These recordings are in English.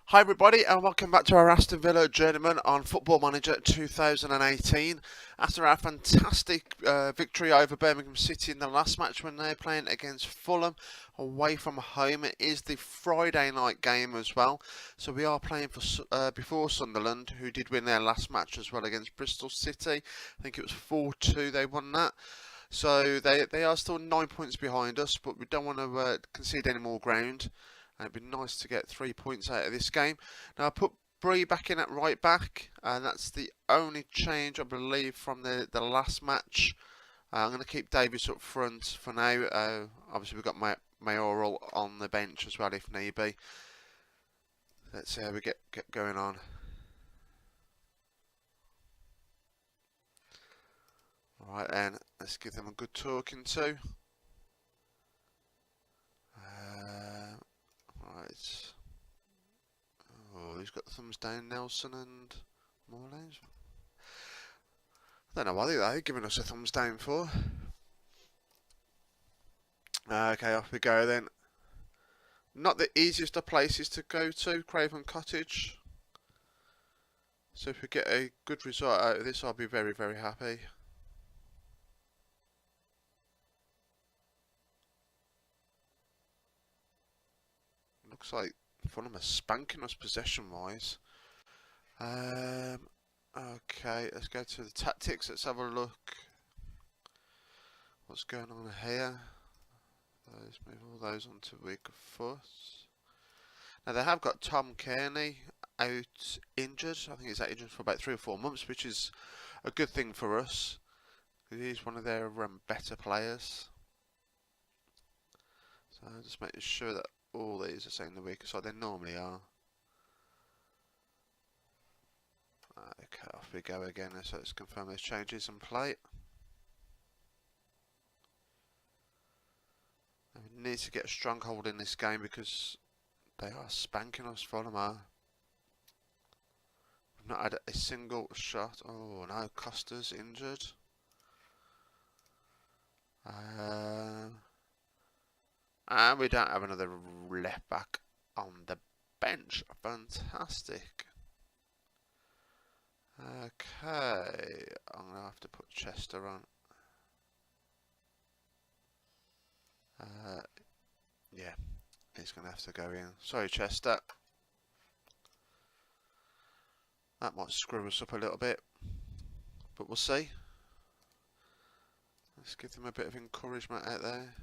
Hi everybody and welcome back to our Aston Villa Journeyman on Football Manager 2018. After our fantastic victory over Birmingham City in the last match when they're playing against Fulham away from home, it is the Friday night game as well. So we are playing for before Sunderland, who did win their last match as well against Bristol City. I think it was 4-2 they won that. So they are still 9 points behind us, but we don't want to concede any more ground. And it'd be nice to get 3 points out of this game. Now I put Bree back in at right back, and that's the only change I believe from the last match. I'm going to keep Davis up front for now. Obviously we've got Mayoral on the bench as well if need be. Let's see how we get going on. Alright then, let's give them a good talking to. Right. Oh, who's got the thumbs down? Nelson and Morlanes? I don't know what they're giving us a thumbs down for. Okay, off we go then. Not the easiest of places to go to, Craven Cottage. So if we get a good result out of this, I'll be very, very happy. Looks like Fulham are spanking us possession-wise. Okay, let's go to the tactics. Let's have a look. What's going on here? Let's move all those onto weaker foot. Now they have got Tom Kearney out injured. I think he's out injured for about 3 or 4 months, which is a good thing for us. He's one of their better players. So just making sure that all these are saying the weaker side. They normally are. Okay, off we go again. So let's confirm those changes and play. And we need to get a stronghold in this game because they are spanking us. Fulham are. We've not had a single shot. Oh no, Costa's injured. And we don't have another left back on the bench. Fantastic. Okay, I'm going to have to put Chester on. Yeah, he's going to have to go in. Sorry, Chester. That might screw us up a little bit, but we'll see. Let's give them a bit of encouragement out there.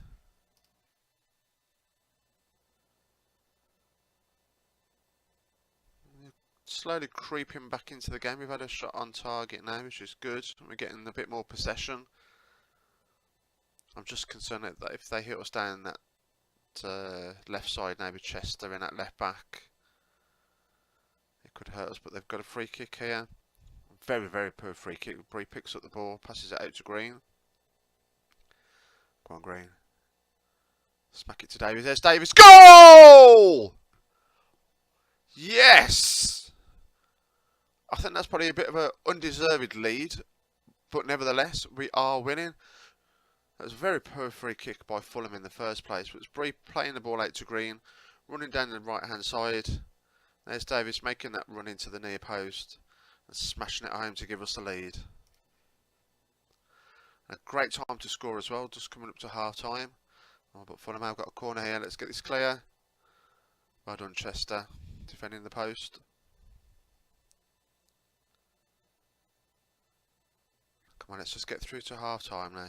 Slowly creeping back into the game. We've had a shot on target now, which is good. We're getting a bit more possession. I'm just concerned that if they hit us down that left side now with Chester in at left back, it could hurt us. But they've got a free kick here. Very, very poor free kick. Bree picks up the ball, passes it out to Green. Come on, Green. Smack it to Davis. There's Davis. Goal! Yes! I think that's probably a bit of an undeserved lead, but nevertheless, we are winning. That was a very poor free kick by Fulham in the first place. But it's Bree playing the ball out to Green, running down the right-hand side. There's Davis making that run into the near post and smashing it home to give us the lead. A great time to score as well, just coming up to half-time. Oh, but Fulham have got a corner here. Let's get this clear. Well done, Chester, defending the post. Come on, let's just get through to half-time now.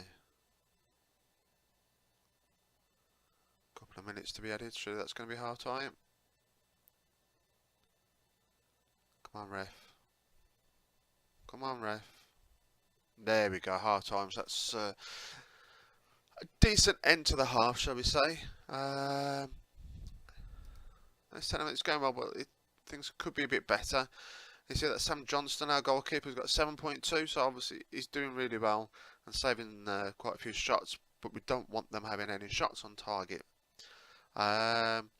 Couple of minutes to be added. Surely that's going to be half-time. Come on, ref. Come on, ref. There we go, half-time. So that's a decent end to the half, shall we say. Let's tell them it's going well, but things could be a bit better. You see that Sam Johnston, our goalkeeper, has got 7.2, so obviously he's doing really well and saving quite a few shots, but we don't want them having any shots on target. I'm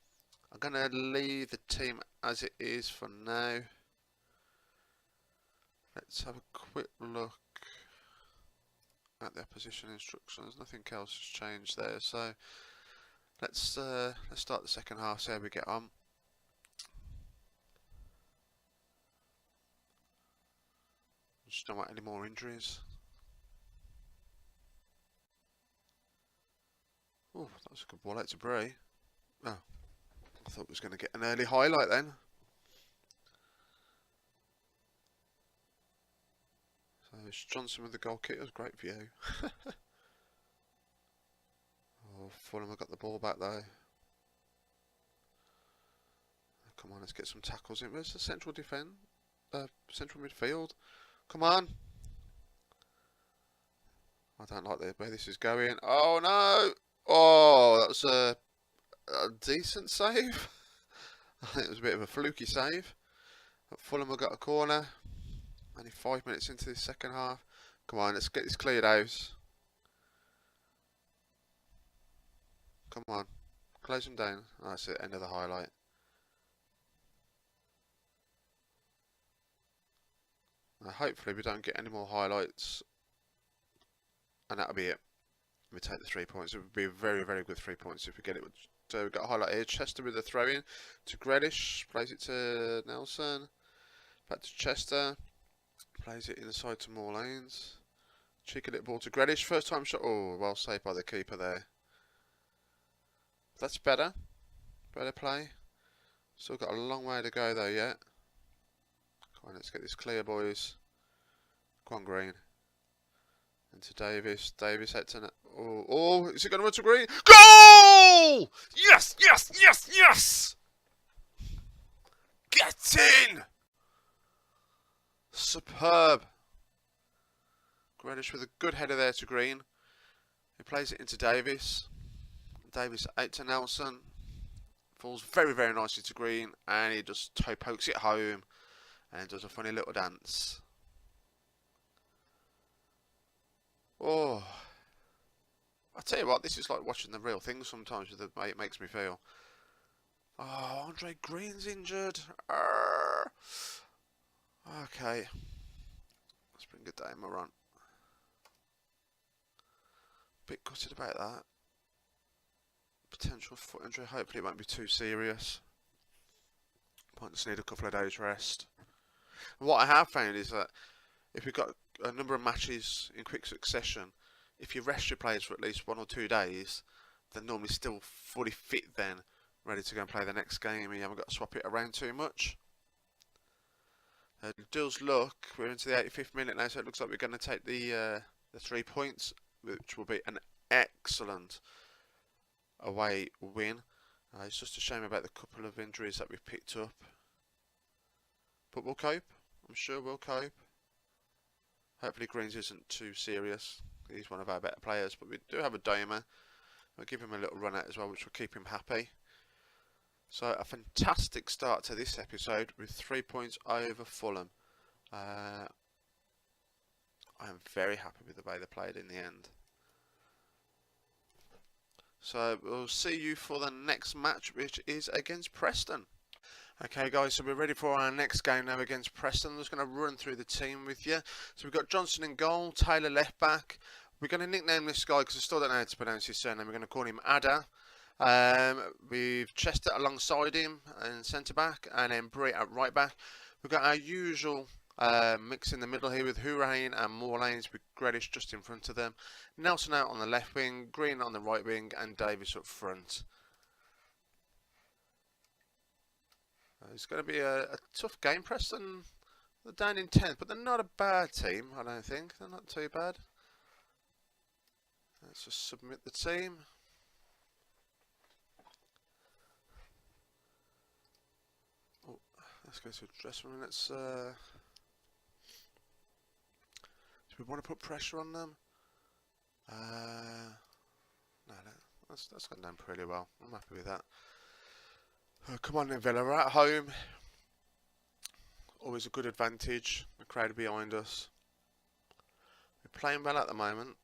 going to leave the team as it is for now. Let's have a quick look at their position instructions. Nothing else has changed there, so let's start the second half, see how we get on. Just don't want any more injuries. Oh, that was a good ball out to Bray. Oh, I thought it was going to get an early highlight then. So it's Johnson with the goal kick. It was a great view. Oh, Fulham have got the ball back though. Come on, let's get some tackles in. Where's the central defence? Central midfield. Come on. I don't like the way this is going. Oh no! Oh, that was a decent save. I think it was a bit of a fluky save. But Fulham have got a corner. Only 5 minutes into this second half. Come on, let's get this cleared out. Come on. Close them down. Oh, that's it, end of the highlight. Now, hopefully we don't get any more highlights. And that'll be it. We take the 3 points. It would be a very, very good 3 points if we get it. So we've got a highlight here. Chester with the throw in to Grealish. Plays it to Nelson. Back to Chester. Plays it inside to Moore Lanes. Cheeky little ball to Grealish. First time shot. Oh, well saved by the keeper there. That's better. Better play. Still got a long way to go though yet. Come on, let's get this clear, boys. Come on, Green. Into Davis. Davis out to... Oh, is it going to run to Green? Goal! Yes, yes, yes, yes! Get in! Superb. Grealish with a good header there to Green. He plays it into Davis. Davis out to Nelson. Falls very, very nicely to Green. And he just toe pokes it home. And does a funny little dance. Oh. I tell you what, this is like watching the real thing sometimes with the way it makes me feel. Oh, Andre Green's injured. Arrgh. Okay. Let's bring it down, Moran. Bit gutted about that. Potential foot injury. Hopefully it won't be too serious. Might just need a couple of days rest. And what I have found is that if we've got a number of matches in quick succession, if you rest your players for at least 1 or 2 days, they're normally still fully fit then, ready to go and play the next game, and you haven't got to swap it around too much. It does look, we're into the 85th minute now, so it looks like we're going to take the 3 points, which will be an excellent away win. It's just a shame about the couple of injuries that we've picked up. But we'll cope. I'm sure we'll cope. Hopefully Greens isn't too serious. He's one of our better players, but we do have a Doma. We'll give him a little run out as well, which will keep him happy. So a fantastic start to this episode with 3 points over Fulham. I am very happy with the way they played in the end. So we'll see you for the next match, which is against Preston. Okay guys, so we're ready for our next game now against Preston. I'm just going to run through the team with you. So we've got Johnson in goal, Taylor left back. We're going to nickname this guy because I still don't know how to pronounce his surname. We're going to call him Ada. We've Chester alongside him and centre back, and then Bray at right back. We've got our usual mix in the middle here with Hourain and Moore Lanes with Grealish just in front of them. Nelson out on the left wing, Green on the right wing, and Davis up front. It's going to be a tough game. Preston, they're down in 10th, but they're not a bad team, I don't think. They're not too bad. Let's just submit the team. Oh, let's go to the dressing room. Let's. Do we want to put pressure on them? No, that's gone down pretty well. I'm happy with that. Come on then, Villa, we're at home. Always a good advantage. The crowd behind us. We're playing well at the moment.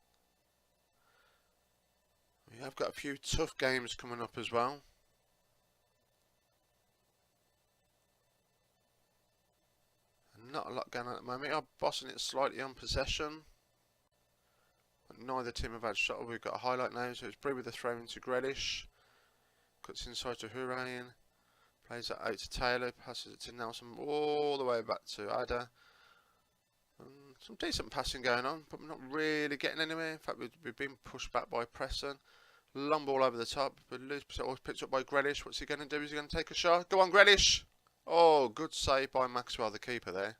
We have got a few tough games coming up as well. Not a lot going on at the moment. We are bossing it slightly on possession. But neither team have had a shot. We've got a highlight now, so it's Bray with the throw into Grealish. Cuts inside to Hourain. Plays that out to Taylor, passes it to Nelson all the way back to Ada. Some decent passing going on, but we're not really getting anywhere. In fact, we've been pushed back by Preston. Long ball over the top, but loose always picked up by Grealish. What's he going to do? Is he going to take a shot? Go on, Grealish! Oh, good save by Maxwell, the keeper there.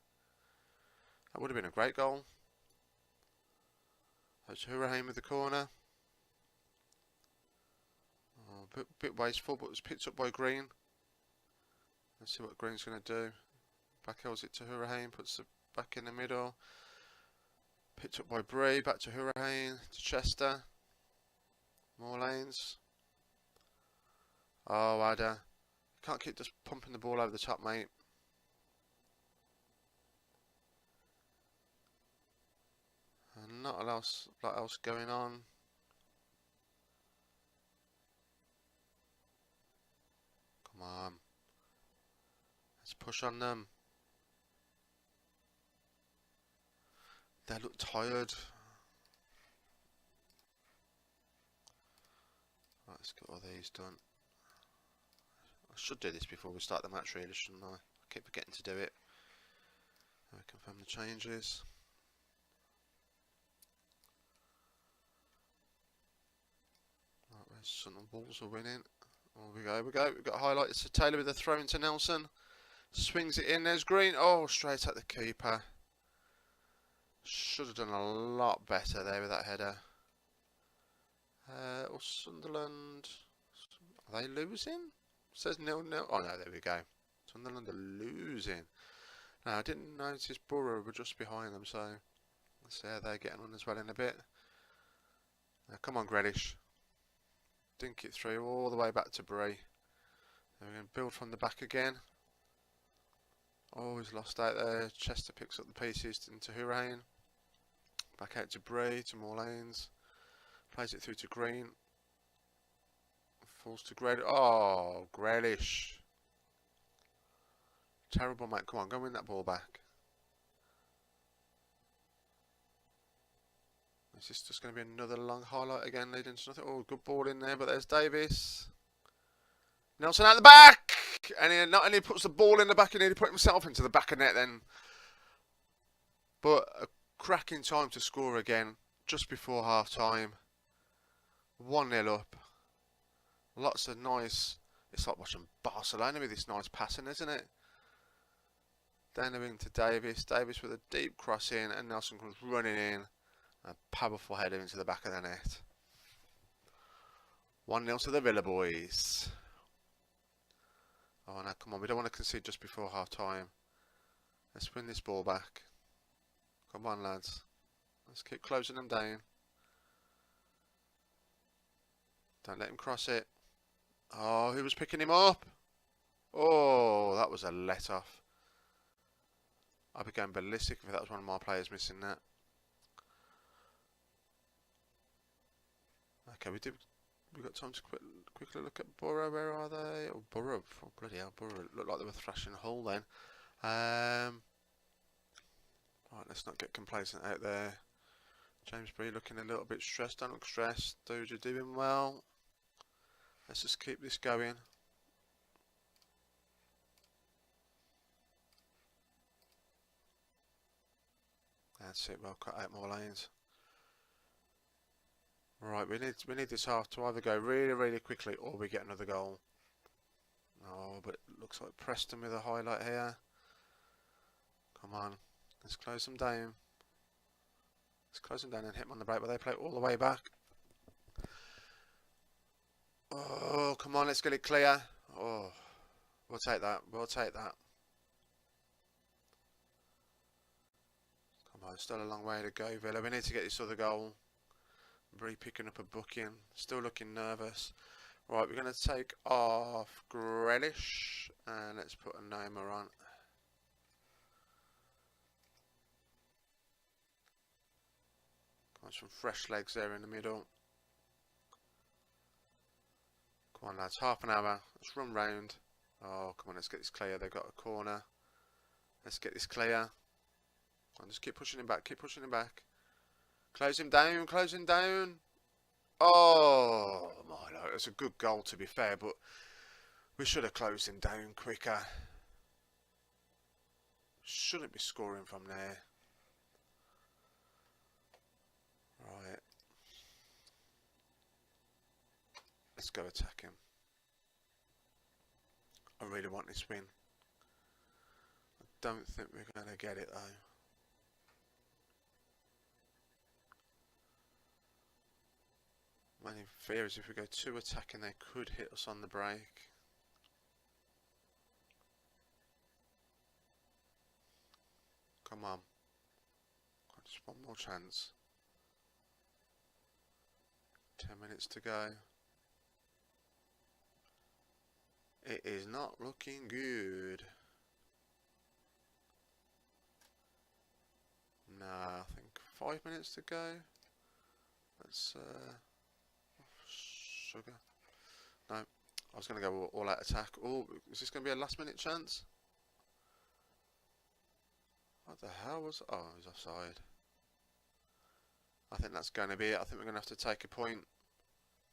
That would have been a great goal. That's Hurricane with the corner. Oh, bit wasteful, but it was picked up by Green. Let's see what Green's going to do. Backhels it to Hurricane, puts it back in the middle. Picked up by Bree, back to Hurricane, to Chester. More lanes. Oh, Ada. Can't keep just pumping the ball over the top, mate. And not a lot else going on. Come on. Let's push on them. They look tired. Right, let's get all these done. I should do this before we start the match, really, shouldn't I? I keep forgetting to do it. Confirm the changes. Right, where's Sunderland? Wolves are winning. Oh, we go. We've got highlights to Taylor with a throw into Nelson. Swings it in. There's Green. Oh, straight at the keeper. Should have done a lot better there with that header. Sunderland, are they losing? It says 0-0. Oh no, there we go. Sunderland are losing. No, I didn't notice Borough were just behind them, so let's see how they're getting on as well in a bit. Now, come on, Grealish. Dink it through all the way back to Bree. Then we're going to build from the back again. Oh, he's lost out there. Chester picks up the pieces into Hurricane. Back out to Bree, to more lanes. Plays it through to Green. Falls to Grealish. Oh, Grealish. Terrible, mate. Come on, go win that ball back. Is this just going to be another long highlight again, leading to nothing? Oh, good ball in there, but there's Davis. Nelson out the back! And he not only puts the ball in the back, he put himself into the back of net then. But a cracking time to score again, just before half time. 1-0 up. Lots of nice. It's like watching Barcelona with this nice passing, isn't it? Down the wing to Davis. Davis with a deep cross in, and Nelson comes running in. A powerful header into the back of the net. 1-0 to the Villa boys. Oh no, come on, we don't want to concede just before half time. Let's win this ball back. Come on, lads. Let's keep closing them down. Don't let him cross it. Oh, who was picking him up? Oh, that was a let off. I'd be going ballistic if that was one of my players missing that. Okay, we've got time to quickly look at Borough. Where are they? Oh, Borough. Oh, bloody hell, Borough looked like they were thrashing Hull then. Right, let's not get complacent out there. James Bree looking a little bit stressed. Don't look stressed. Dude, you're doing well. Let's just keep this going. That's it. Well, cut out more lanes. Right, we need this half to either go really, really quickly or we get another goal. Oh, but it looks like Preston with a highlight here. Come on, let's close them down. Let's close them down and hit them on the break, but they play all the way back. Oh, come on, let's get it clear. Oh, we'll take that. We'll take that. Come on, still a long way to go, Villa. We need to get this other goal. Bree picking up a booking. Still looking nervous. Right, we're going to take off Grealish and let's put a Neymar on. Come on, some fresh legs there in the middle. Come on, lads, half an hour. Let's run round. Oh, come on, let's get this clear. They've got a corner. Let's get this clear. Come on, just keep pushing him back. Keep pushing him back. Close him down. Close him down. Oh, my Lord. It's a good goal, to be fair, but we should have closed him down quicker. Shouldn't be scoring from there. Let's go attack him. I really want this win. I don't think we're going to get it though. My only fear is if we go too attacking, they could hit us on the break. Come on. Just one more chance. 10 minutes to go. It is not looking good. Nah, I think 5 minutes to go. Let's sugar. No, I was going to go all out attack. Oh, is this going to be a last minute chance? What the hell was... Oh, he's offside. I think that's going to be it. I think we're going to have to take a point.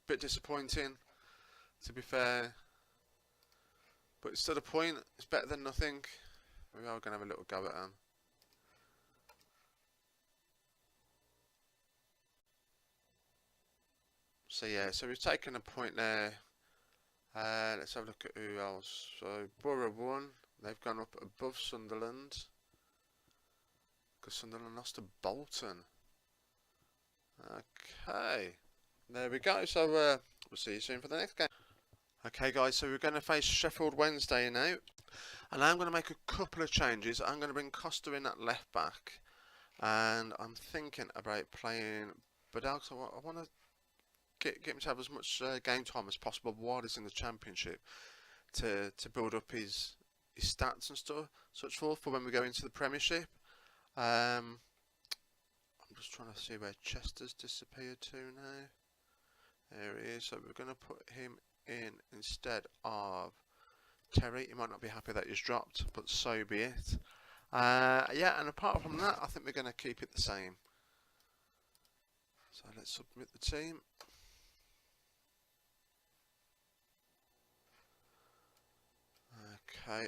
Bit disappointing, to be fair. But it's still a point. It's better than nothing. We are going to have a little go at them. So yeah, so we've taken a point there. Let's have a look at who else. So Borough won. They've gone up above Sunderland. Because Sunderland lost to Bolton. Okay. There we go. So we'll see you soon for the next game. Okay guys, so we're going to face Sheffield Wednesday now. And I'm going to make a couple of changes. I'm going to bring Costa in at left back. And I'm thinking about playing Badal. So I want to get him to have as much game time as possible while he's in the Championship to build up his stats and stuff, such for when we go into the Premiership. I'm just trying to see where Chester's disappeared to now. There he is. So we're going to put him in instead of Terry. He might not be happy that he's dropped, but so be it. Yeah, and apart from that, I think we're going to keep it the same. So let's submit the team. Okay.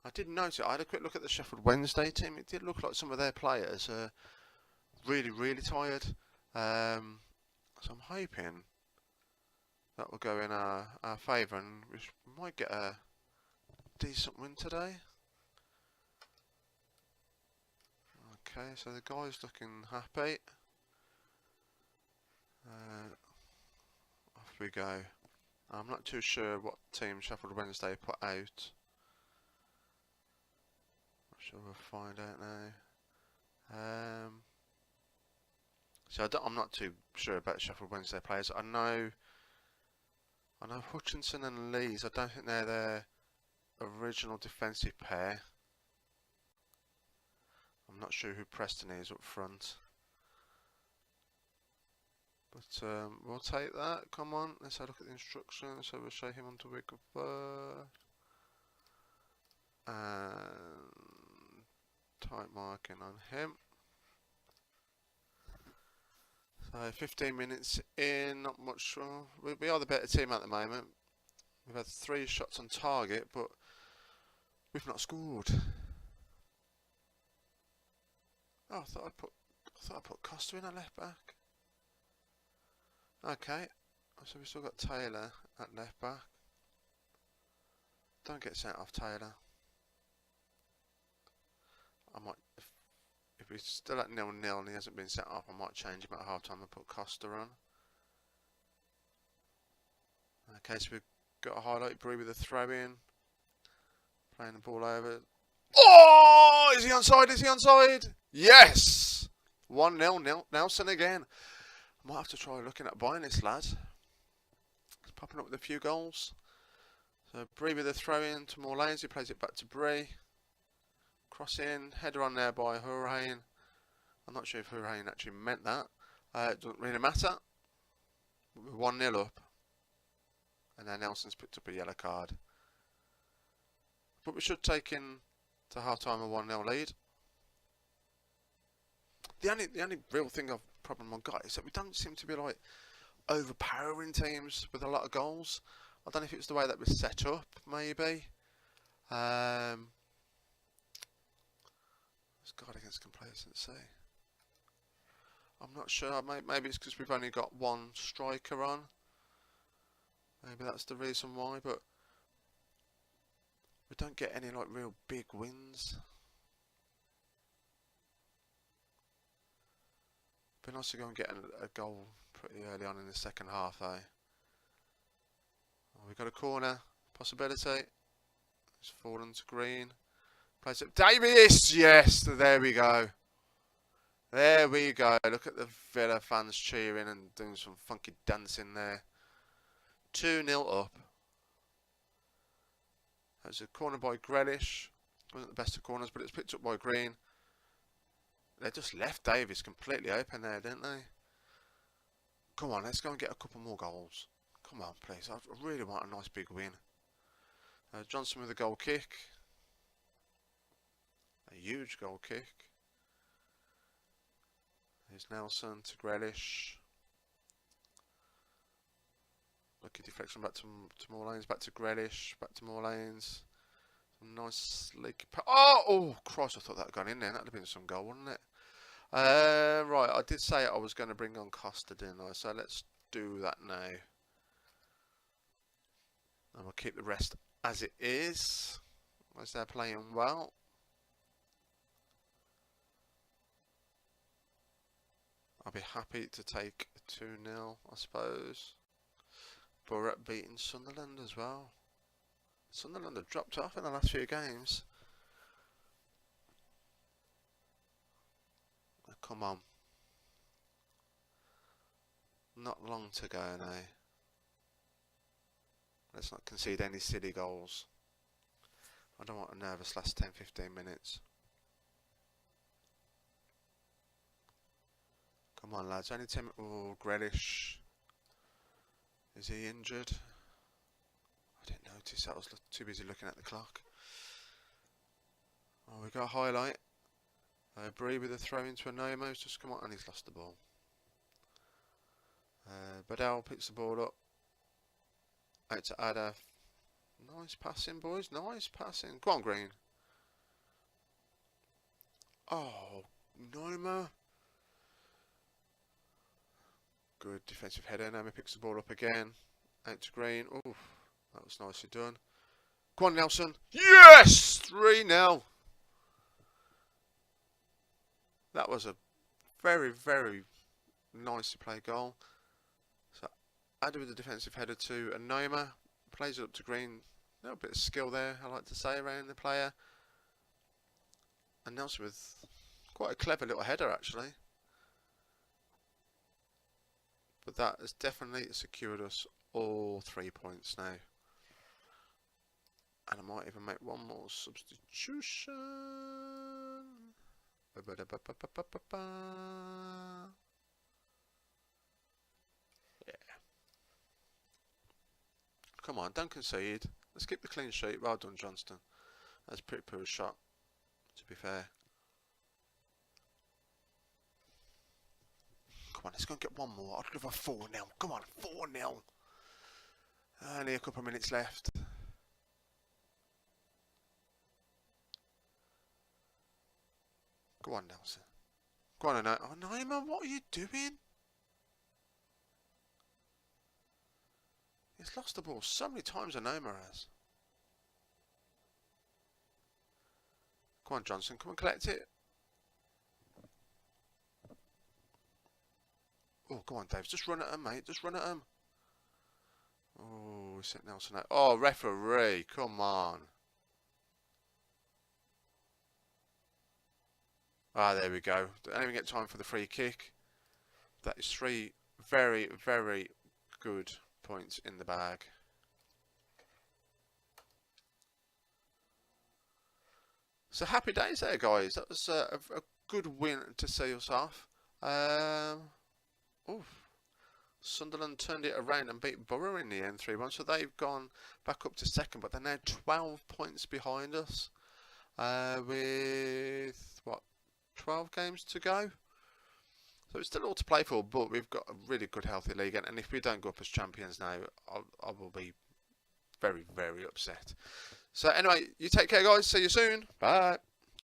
I did notice it. I had a quick look at the Sheffield Wednesday team. It did look like some of their players are really tired. So I'm hoping that will go in our favour and we might get a decent win today. Okay, so the guy's looking happy. Off we go. I'm not too sure what team Sheffield Wednesday put out. I'm sure we'll find out now. So I'm not too sure about Sheffield Wednesday players. I know Hutchinson and Lees. I don't think they're their original defensive pair. I'm not sure who Preston is up front. But we'll take that. Come on, let's have a look at the instructions. So we'll show him on to wiggle first. And type marking on him. So 15 minutes in, not much. We are the better team at the moment. We've had 3 shots on target, but we've not scored. Oh, I thought I put Costa in at left back. Okay, so we've still got Taylor at left back. Don't get sent off, Taylor. I might, if we're still at 0-0 and he hasn't been sent off, I might change him at half time and put Costa on. Okay, so we've got a highlight, Bree with a throw in. Playing the ball over. Oh! Is he onside? Is he onside? Yes! 1-0, Nelson again. I might have to try looking at buying this lad. He's popping up with a few goals. So Bree with a throw in to more lanes. He plays it back to Bree. Cross in, header on there by Hurricane. I'm not sure if Hurricane actually meant that. It doesn't really matter. We're 1-0 up. And then Nelson's picked up a yellow card. But we should take in to half time a 1-0 lead. The only real problem I've got is that we don't seem to be like overpowering teams with a lot of goals. I don't know if it's the way that we're set up, maybe. Let's guard against complacency. I'm not sure. Maybe it's because we've only got one striker on. Maybe that's the reason why, but we don't get any like real big wins. Be nice to go and get a goal pretty early on in the second half, though. Oh, we got a corner possibility. It's fallen to green. Plays it. Davies! Yes, there we go. There we go. Look at the Villa fans cheering and doing some funky dancing there. 2-0 up. That's a corner by Grealish. Wasn't the best of corners, but it's picked up by Green. They just left Davies completely open there, didn't they? Come on, let's go and get a couple more goals. Come on, please. I really want a nice big win. Johnson with a goal kick. A huge goal kick. There's Nelson to Grealish. Lucky deflection back to more lanes. Back to Grealish. Back to more lanes. Some nice leaky. Oh, Christ! I thought that had gone in there. That'd have been some goal, wouldn't it? Right, I did say I was going to bring on Costa, didn't I? So let's do that now. And we'll keep the rest as it is, as they're playing well. I'll be happy to take 2-0, I suppose. Borough beating Sunderland as well. Sunderland have dropped off in the last few games. Oh, come on. Not long to go now. Let's not concede any silly goals. I don't want a nervous last 10-15 minutes. Come on, lads. Only 10 minutes. Oh, Grealish. Is he injured? I didn't notice. I was too busy looking at the clock. Oh, we got a highlight. Bree with a throw into a no-mo. Just come on, and he's lost the ball. Badal picks the ball up. Out to Ada. Nice passing, boys. Nice passing. Go on, Green. Oh, no-mo. Good defensive header. Noma picks the ball up again. Out to Green. Oh, that was nicely done. Go on, Nelson. Yes! 3-0. That was a very, very nicely played goal. So, Ada with the defensive header to Noma. Plays it up to Green. A little bit of skill there, I like to say, around the player. And Nelson with quite a clever little header, actually. But that has definitely secured us all 3 points now. And I might even make one more substitution. Yeah. Come on, don't concede. Let's keep the clean sheet. Well done, Johnston. That's a pretty poor shot, to be fair. Come on, let's go and get one more. I'd give a 4-0. Come on, 4-0. Only a couple of minutes left. Go on, Nelson. Go on, Naima. Oh, Naima, what are you doing? He's lost the ball so many times, Naima has. Come on, Johnson. Come and collect it. Oh, go on, Dave. Just run at him, mate. Just run at him. Oh, we set Nelson out. Oh, referee. Come on. Ah, there we go. Don't even get time for the free kick. That is 3 very, very good points in the bag. So happy days there, guys. That was a good win to see us off. Sunderland turned it around and beat Borough in the end 3-1. So they've gone back up to second, but they're now 12 points behind us. With, what, 12 games to go? So it's still all to play for, but we've got a really good, healthy league. And if we don't go up as champions now, I will be very, very upset. So anyway, you take care, guys. See you soon. Bye.